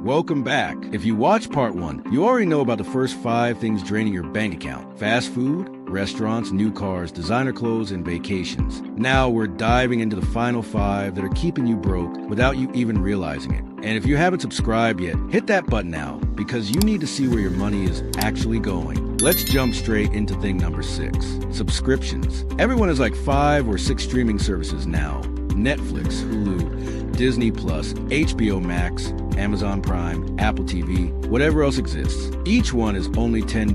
Welcome back. If you watched part 1, you already know about the first 5 things draining your bank account. Fast food, restaurants, new cars, designer clothes, and vacations. Now we're diving into the final 5 that are keeping you broke without you even realizing it. And if you haven't subscribed yet, hit that button now because you need to see where your money is actually going. Let's jump straight into thing number 6, subscriptions. Everyone has like 5 or 6 streaming services now. Netflix, Hulu, Disney+, HBO Max, Amazon Prime, Apple TV, whatever else exists. Each one is only $10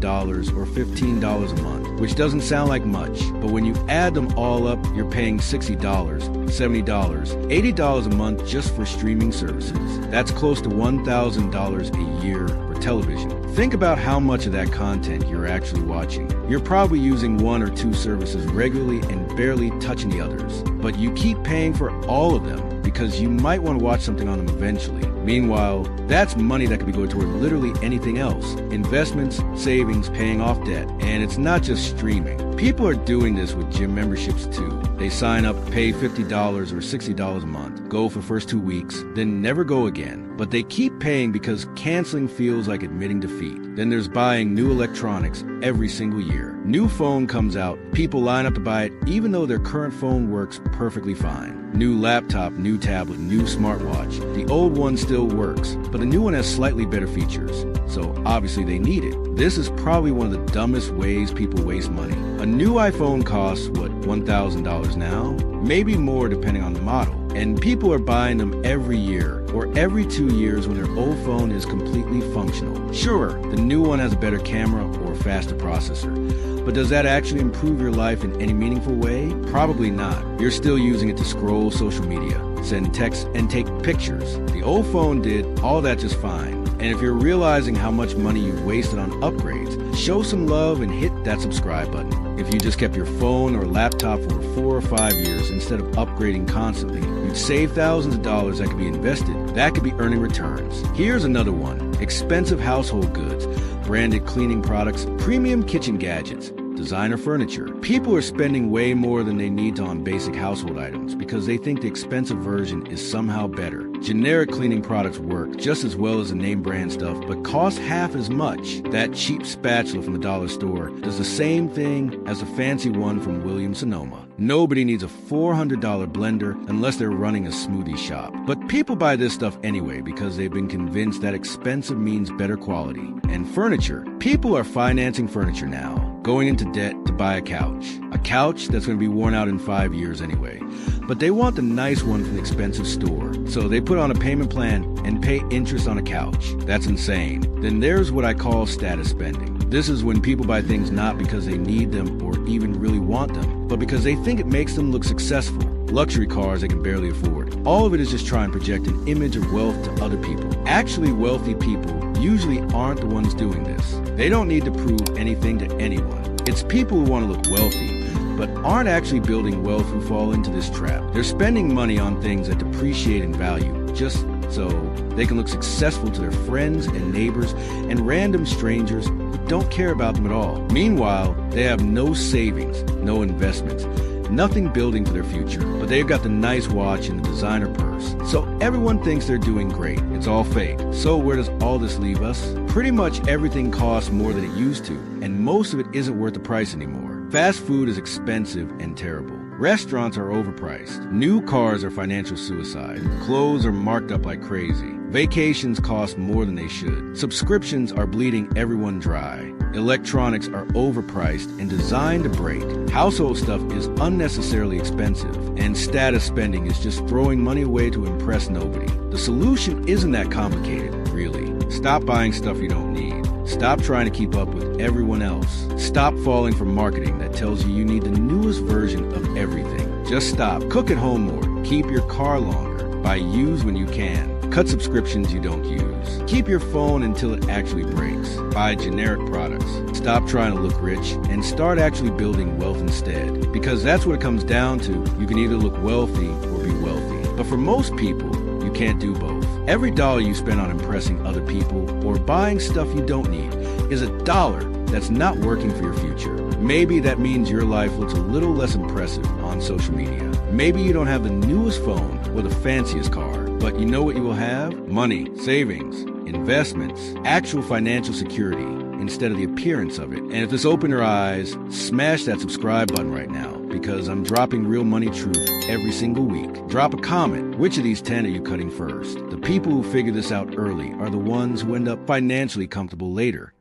or $15 a month, which doesn't sound like much, but when you add them all up, you're paying $60, $70, $80 a month just for streaming services. That's close to $1,000 a year for television. Think about how much of that content you're actually watching. You're probably using 1 or 2 services regularly and barely touching the others, but you keep paying for all of them because you might want to watch something on them eventually. Meanwhile, that's money that could be going toward literally anything else. Investments, savings, paying off debt. And it's not just streaming. People are doing this with gym memberships too. They sign up, pay $50 or $60 a month, go for the first 2 weeks, then never go again. But they keep paying because canceling feels like admitting defeat. Then there's buying new electronics every single year. New phone comes out, people line up to buy it even though their current phone works perfectly fine. New laptop, new tablet, new smartwatch. The old one still works, but the new one has slightly better features. So obviously they need it. This is probably one of the dumbest ways people waste money. A new iPhone costs, $1,000 now? Maybe more depending on the model. And people are buying them every year or every 2 years when their old phone is completely functional. Sure, the new one has a better camera or faster processor. But does that actually improve your life in any meaningful way? Probably not. You're still using it to scroll social media, send texts, and take pictures. The old phone did all that just fine. And if you're realizing how much money you've wasted on upgrades, show some love and hit that subscribe button. If you just kept your phone or laptop for 4 or 5 years instead of upgrading constantly, you'd save thousands of dollars that could be invested. That could be earning returns. Here's another one. Expensive household goods, branded cleaning products, premium kitchen gadgets, designer furniture. People are spending way more than they need to on basic household items because they think the expensive version is somehow better. Generic cleaning products work just as well as the name brand stuff, but cost half as much. That cheap spatula from the dollar store does the same thing as the fancy one from Williams-Sonoma. Nobody needs a $400 blender unless they're running a smoothie shop. But people buy this stuff anyway because they've been convinced that expensive means better quality. And furniture. People are financing furniture now, going into debt to buy a couch. A couch that's going to be worn out in 5 years anyway. But they want the nice one from the expensive store. So they put on a payment plan and pay interest on a couch. That's insane. Then there's what I call status spending. This is when people buy things not because they need them or even really want them, but because they think it makes them look successful. Luxury cars they can barely afford. All of it is just trying to project an image of wealth to other people. Actually, wealthy people usually aren't the ones doing this. They don't need to prove anything to anyone. It's people who want to look wealthy, but aren't actually building wealth who fall into this trap. They're spending money on things that depreciate in value, just so they can look successful to their friends and neighbors and random strangers who don't care about them at all. Meanwhile, they have no savings, no investments, nothing building for their future, but they've got the nice watch and the designer purse. So everyone thinks they're doing great. It's all fake. So where does all this leave us? Pretty much everything costs more than it used to, and most of it isn't worth the price anymore. Fast food is expensive and terrible. Restaurants are overpriced. New cars are financial suicide. Clothes are marked up like crazy. Vacations cost more than they should. Subscriptions are bleeding everyone dry. Electronics are overpriced and designed to break. Household stuff is unnecessarily expensive. And status spending is just throwing money away to impress nobody. The solution isn't that complicated, really. Stop buying stuff you don't need. Stop trying to keep up with everyone else. Stop falling for marketing that tells you need the newest version of everything. Just stop. Cook at home more. Keep your car longer. Buy used when you can. Cut subscriptions you don't use. Keep your phone until it actually breaks. Buy generic products. Stop trying to look rich and start actually building wealth instead. Because that's what it comes down to. You can either look wealthy or be wealthy. But for most people, you can't do both. Every dollar you spend on impressing other people or buying stuff you don't need is a dollar that's not working for your future. Maybe that means your life looks a little less impressive on social media. Maybe you don't have the newest phone or the fanciest car, but you know what you will have? Money, savings, investments, actual financial security, instead of the appearance of it. And if this opened your eyes, smash that subscribe button right now, because I'm dropping real money truth every single week. Drop a comment. Which of these 10 are you cutting first? The people who figure this out early are the ones who end up financially comfortable later.